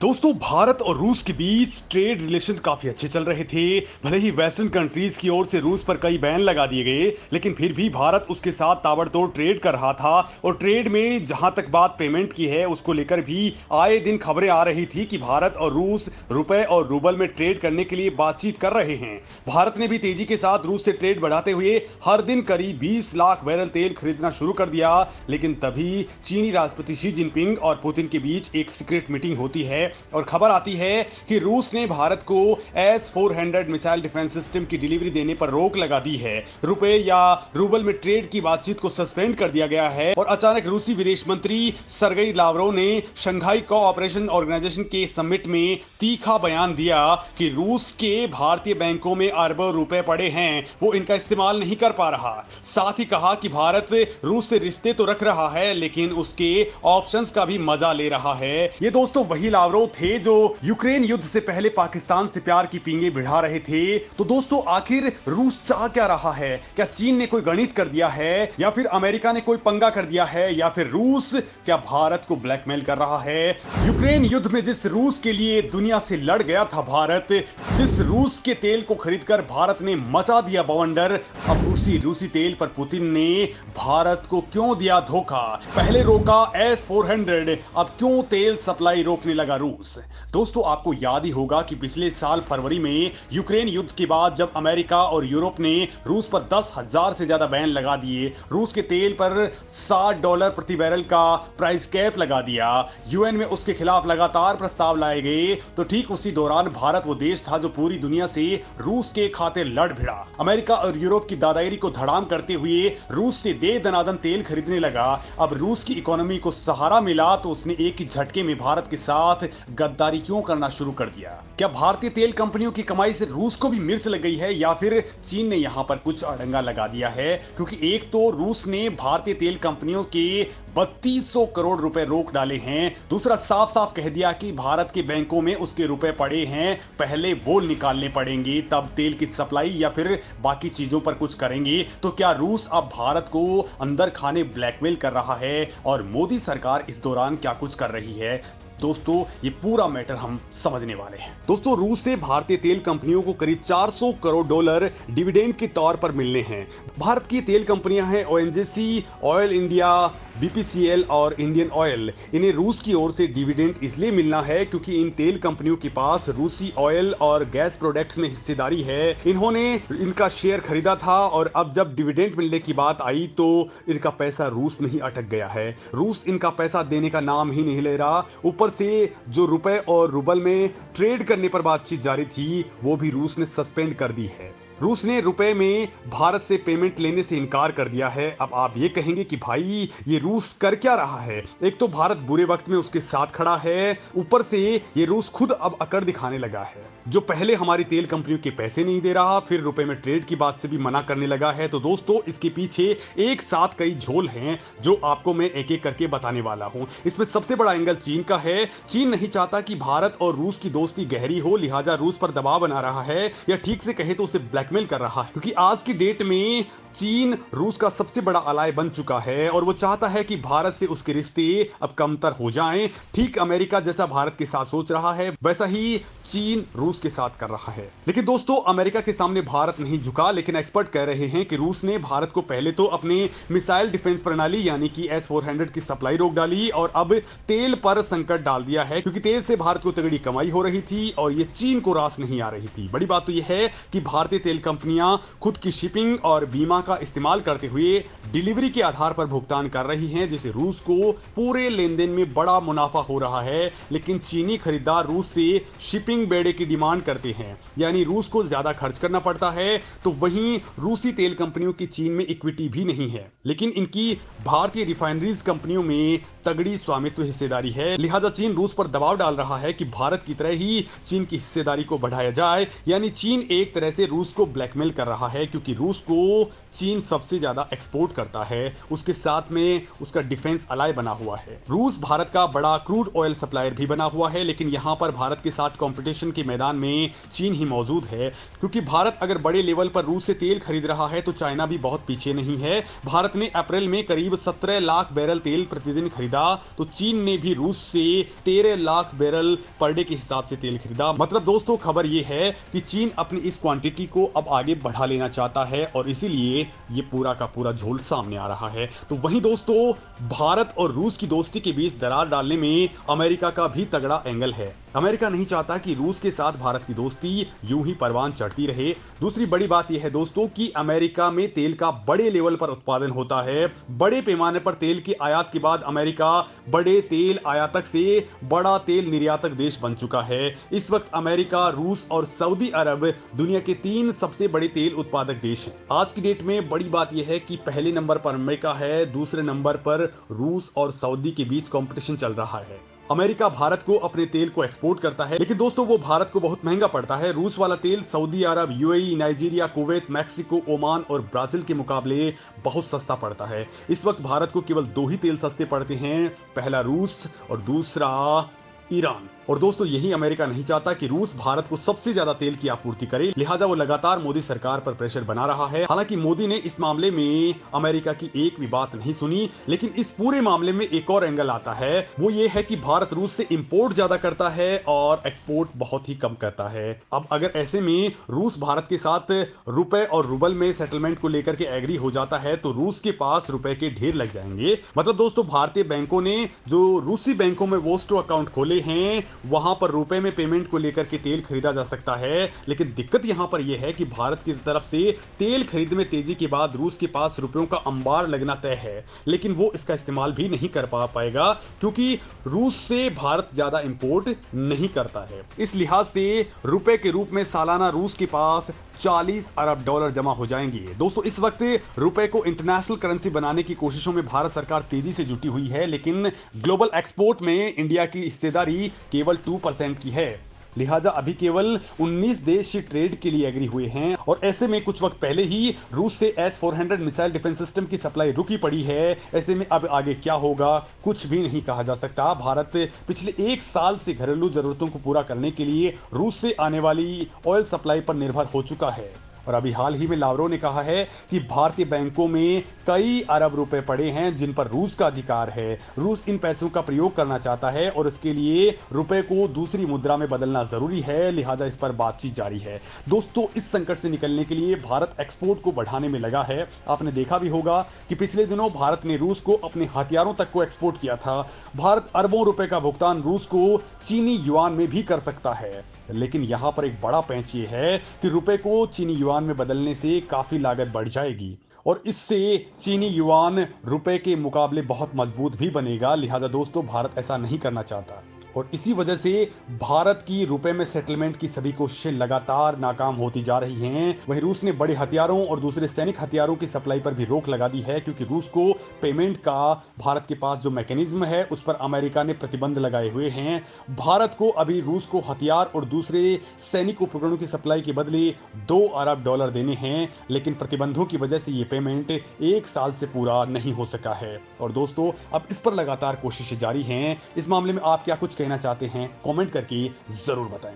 दोस्तों, भारत और रूस के बीच ट्रेड रिलेशन काफी अच्छे चल रहे थे। भले ही वेस्टर्न कंट्रीज की ओर से रूस पर कई बैन लगा दिए गए, लेकिन फिर भी भारत उसके साथ ताबड़तोड़ ट्रेड कर रहा था। और ट्रेड में जहां तक बात पेमेंट की है, उसको लेकर भी आए दिन खबरें आ रही थी कि भारत और रूस रुपए और रूबल में ट्रेड करने के लिए बातचीत कर रहे हैं। भारत ने भी तेजी के साथ रूस से ट्रेड बढ़ाते हुए हर दिन करीब 20 लाख बैरल तेल खरीदना शुरू कर दिया। लेकिन तभी चीनी राष्ट्रपति शी जिनपिंग और पुतिन के बीच एक सीक्रेट मीटिंग होती है और खबर आती है कि रूस ने भारत को S-400 मिसाइल डिफेंस सिस्टम की डिलीवरी देने पर रोक लगा दी है। रुपए या रूबल में ट्रेड की बातचीत को सस्पेंड कर दिया गया है। और अचानक रूसी विदेश मंत्री सरगेई लावरोव ने शंघाई कोऑपरेशन ऑर्गेनाइजेशन के समिट में तीखा बयान दिया कि रूस के भारतीय बैंकों में अरबों रुपए पड़े हैं, वो इनका इस्तेमाल नहीं कर पा रहा। साथ ही कहा कि भारत रूस से रिश्ते तो रख रहा है, लेकिन उसके ऑप्शंस का भी मजा ले रहा है। ये दोस्तों वही लावरोव थे जो यूक्रेन युद्ध से पहले पाकिस्तान से प्यार की पींगे भिड़ा रहे थे। तो दोस्तों, आखिर रूस चाह क्या रहा है? क्या चीन ने कोई गणित कर दिया है, या फिर अमेरिका ने कोई पंगा कर दिया है, या फिर रूस क्या भारत को ब्लैकमेल कर रहा है? यूक्रेन युद्ध में जिस रूस के लिए दुनिया से लड़ गया था भारत, जिस रूस के तेल को खरीदकर भारत ने मचा दिया बवंडर, अब रूसी तेल पर पुतिन ने भारत को क्यों दिया धोखा? पहले रोका S-400, अब क्यों तेल सप्लाई रोकने लगा रूस? दोस्तों, आपको याद ही होगा कि पिछले साल फरवरी में यूक्रेन युद्ध के बाद जब अमेरिका और यूरोप ने रूस पर 10,000 से ज्यादा बैन लगा दिए, रूस के तेल पर $60 प्रति बैरल का प्राइस कैप लगा दिया, यूएन में उसके खिलाफ लगातार प्रस्ताव लाए गए, तो ठीक उसी दौरान भारत वो देश था जो पूरी दुनिया से रूस के खातिर लड़ भिड़ा। अमेरिका और यूरोप की दादागिरी को धड़ाम करते हुए रूस से दे दनादन तेल खरीदने लगा। अब रूस की इकोनॉमी को सहारा मिला तो उसने एक ही झटके में भारत के साथ गद्दारी क्यों करना शुरू कर दिया? क्या भारतीय तेल कंपनियों की कमाई से रूस को भी मिर्च लग गई है, या फिर चीन ने यहां पर कुछ अड़ंगा लगा दिया है? क्योंकि एक तो रूस ने भारतीय तेल कंपनियों के 3200 करोड़ रुपए रोक डाले हैं, दूसरा साफ साफ कह दिया कि भारत के बैंकों में उसके रुपए पड़े हैं, पहले वो निकालने पड़ेंगे, तब तेल की सप्लाई या फिर बाकी चीजों पर कुछ करेंगे। तो क्या रूस अब भारत को अंदर खाने ब्लैकमेल कर रहा है? और मोदी सरकार इस दौरान क्या कुछ कर रही है? दोस्तों, ये पूरा मैटर हम समझने वाले हैं। दोस्तों, रूस से भारतीय तेल कंपनियों को करीब $400 करोड़ डिविडेंड के तौर पर मिलने हैं। भारत की तेल कंपनियां हैं ओएनजीसी, ऑयल इंडिया, बीपीसीएल और इंडियन ऑयल। इन्हें रूस की ओर से डिविडेंड इसलिए मिलना है क्योंकि इन तेल कंपनियों के पास रूसी ऑयल और गैस प्रोडक्ट्स में हिस्सेदारी है। इन्होंने इनका शेयर खरीदा था और अब जब डिविडेंड मिलने की बात आई तो इनका पैसा रूस में ही अटक गया है। रूस इनका पैसा देने का नाम ही नहीं ले रहा। ऊपर से जो रुपए और रूबल में ट्रेड करने पर बातचीत जारी थी, वो भी रूस ने सस्पेंड कर दी है। रूस ने रुपए में भारत से पेमेंट लेने से इनकार कर दिया है। अब आप ये कहेंगे कि भाई ये रूस कर क्या रहा है? एक तो भारत बुरे वक्त में उसके साथ खड़ा है, ऊपर से ये रूस खुद अब अकड़ दिखाने लगा है। जो पहले हमारी तेल कंपनियों के पैसे नहीं दे रहा, फिर रुपए में ट्रेड की बात से भी मना करने लगा है। तो दोस्तों, इसके पीछे एक साथ कई झोल हैं जो आपको मैं एक एक करके बताने वाला हूं। इसमें सबसे बड़ा एंगल चीन का है। चीन नहीं चाहता कि भारत और रूस की दोस्ती गहरी हो, लिहाजा रूस पर दबाव बना रहा है, या ठीक से कहे तो उसे ब्लैकमेल कर रहा है। क्योंकि आज की डेट में चीन रूस का सबसे बड़ा अलाय बन चुका है और वो चाहता है कि भारत से उसके रिश्ते अब कमतर हो जाएं। ठीक अमेरिका जैसा भारत के साथ सोच रहा है, वैसा ही चीन रूस के साथ कर रहा है। लेकिन दोस्तों, अमेरिका के सामने भारत नहीं झुका, लेकिन एक्सपर्ट कह रहे हैं कि रूस ने भारत को पहले तो अपने मिसाइल डिफेंस प्रणाली यानी कि S-400 की सप्लाई रोक डाली और अब तेल पर संकट डाल दिया है, क्योंकि तेल से भारत को तगड़ी कमाई हो रही थी और ये चीन को रास नहीं आ रही थी। बड़ी बात तो यह है कि भारतीय तेल कंपनियां खुद की शिपिंग और बीमा का इस्तेमाल करते हुए डिलीवरी के आधार पर भुगतान कर रही हैं, जिससे रूस को पूरे लेन देन में बड़ा मुनाफा हो रहा है। लेकिन चीनी खरीदार रूस से शिपिंग बेड़े की डिमांड करते हैं, यानी रूस को ज्यादा खर्च करना पड़ता है। तो वहीं रूसी तेल कंपनियों की चीन में इक्विटी भी नहीं है, लेकिन इनकी भारतीय रिफाइनरीज कंपनियों में तगड़ी स्वामित्व हिस्सेदारी है। लिहाजा चीन रूस पर दबाव डाल रहा है कि भारत की तरह ही चीन की हिस्सेदारी को बढ़ाया जाए। यानी चीन एक तरह से रूस को ब्लैकमेल कर रहा है, क्योंकि रूस को चीन सबसे ज्यादा एक्सपोर्ट करता है, उसके साथ में उसका डिफेंस अलाय बना हुआ है। रूस भारत का बड़ा क्रूड ऑयल सप्लायर भी बना हुआ है, लेकिन यहां पर भारत के साथ कंपटीशन के मैदान में चीन ही मौजूद है, क्योंकि भारत अगर बड़े लेवल पर रूस से तेल खरीद रहा है तो चाइना भी बहुत पीछे नहीं है। भारत ने अप्रैल में करीब 17 लाख बैरल तेल प्रतिदिन खरीदा, तो चीन ने भी रूस से 13 लाख बैरल पर डे के हिसाब से तेल खरीदा। मतलब दोस्तों खबर यह है कि चीन अपनी इस क्वांटिटी को अब आगे बढ़ा लेना चाहता है और इसीलिए ये पूरा का पूरा झोल सामने आ रहा है। तो वहीं दोस्तों भारत और रूस की दोस्ती के बीच दरार डालने में अमेरिका का भी तगड़ा एंगल है। अमेरिका नहीं चाहता कि रूस के साथ भारत की दोस्ती यूं ही परवान चढ़ती रहे। दूसरी बड़ी बात यह है दोस्तों कि अमेरिका में तेल का बड़े लेवल पर उत्पादन होता है। बड़े पैमाने पर तेल की आयात के बाद अमेरिका बड़े तेल आयातक से बड़ा तेल निर्यातक देश बन चुका है। इस वक्त अमेरिका, रूस और सऊदी अरब दुनिया के 3 सबसे बड़े तेल उत्पादक देश हैं। आज की डेट में बड़ी बात यह है कि पहले नंबर पर अमेरिका है, दूसरे नंबर पर रूस और सऊदी के बीच कंपटीशन चल रहा है। अमेरिका भारत को अपने तेल को एक्सपोर्ट करता है, लेकिन दोस्तों वो भारत को बहुत महंगा पड़ता है। रूस वाला तेल Saudi Arab, UAE, Nigeria, Kuwait, Mexico, Oman और ब्राजील के मुकाबले बहुत सस्ता पड़ता है। इस वक्त भारत को केवल 2 ही तेल सस्ते पड़ते हैं, पहला रूस और दूसरा ईरान। और दोस्तों यही अमेरिका नहीं चाहता कि रूस भारत को सबसे ज्यादा तेल की आपूर्ति करे, लिहाजा वो लगातार मोदी सरकार पर प्रेशर बना रहा है। हालांकि मोदी ने इस मामले में अमेरिका की एक भी बात नहीं सुनी, लेकिन इस पूरे मामले में एक और एंगल आता है, वो ये है कि भारत रूस से इंपोर्ट ज्यादा करता है और एक्सपोर्ट बहुत ही कम करता है। अब अगर ऐसे में रूस भारत के साथ रुपए और रूबल में सेटलमेंट को लेकर के एग्री हो जाता है तो रूस के पास रुपए के ढेर लग जाएंगे। मतलब दोस्तों भारतीय बैंकों ने जो रूसी बैंकों में वोस्टो अकाउंट खोले हैं वहां पर रुपए में पेमेंट को लेकर के तेल खरीदा जा सकता है, लेकिन दिक्कत यहां पर यह है कि भारत की तरफ से तेल खरीद में तेजी के बाद रूस के पास रुपयों का अंबार लगना तय है, लेकिन वो इसका इस्तेमाल भी नहीं कर पाएगा क्योंकि रूस से भारत ज्यादा इंपोर्ट नहीं करता है। इस लिहाज से रुपए के रूप में सालाना रूस के पास 40 अरब डॉलर जमा हो जाएंगे। दोस्तों इस वक्त रुपए को इंटरनेशनल करेंसी बनाने की कोशिशों में भारत सरकार तेजी से जुटी हुई है, लेकिन ग्लोबल एक्सपोर्ट में इंडिया की हिस्सेदारी केवल 2% की है। लिहाजा अभी केवल 19 देश ट्रेड के लिए एग्री हुए हैं और ऐसे में कुछ वक्त पहले ही रूस से S-400 मिसाइल डिफेंस सिस्टम की सप्लाई रुकी पड़ी है। ऐसे में अब आगे क्या होगा कुछ भी नहीं कहा जा सकता। भारत पिछले 1 साल से घरेलू जरूरतों को पूरा करने के लिए रूस से आने वाली ऑयल सप्लाई पर निर्भर हो चुका है और अभी हाल ही में लावरो ने कहा है कि भारतीय बैंकों में कई अरब रुपए पड़े हैं जिन पर रूस का अधिकार है। रूस इन पैसों का प्रयोग करना चाहता है और इसके लिए रुपए को दूसरी मुद्रा में बदलना जरूरी है, लिहाजा इस पर बातचीत जारी है। दोस्तों इस संकट से निकलने के लिए भारत एक्सपोर्ट को बढ़ाने में लगा है। आपने देखा भी होगा कि पिछले दिनों भारत ने रूस को अपने हथियारों तक को एक्सपोर्ट किया था। भारत अरबों रुपए का भुगतान रूस को चीनी युआन में भी कर सकता है, लेकिन यहां पर एक बड़ा पेंच ये है कि रुपए को चीनी युआन में बदलने से काफी लागत बढ़ जाएगी और इससे चीनी युआन रुपए के मुकाबले बहुत मजबूत भी बनेगा। लिहाजा दोस्तों भारत ऐसा नहीं करना चाहता और इसी वजह से भारत की रुपए में सेटलमेंट की सभी कोशिशें लगातार नाकाम होती जा रही हैं। वहीं रूस ने बड़े हथियारों और दूसरे सैनिक हथियारों की सप्लाई पर भी रोक लगा दी है, क्योंकि रूस को पेमेंट का भारत के पास जो मैकेनिज्म है उस पर अमेरिका ने प्रतिबंध लगाए हुए हैं। भारत को अभी रूस को हथियार और दूसरे सैनिक उपकरणों की सप्लाई के बदले 2 अरब डॉलर देने हैं, लेकिन प्रतिबंधों की वजह से ये पेमेंट 1 साल से पूरा नहीं हो सका है। और दोस्तों अब इस पर लगातार कोशिशें जारी हैं। इस मामले में आप क्या कुछ कहना चाहते हैं कमेंट करके जरूर बताएं।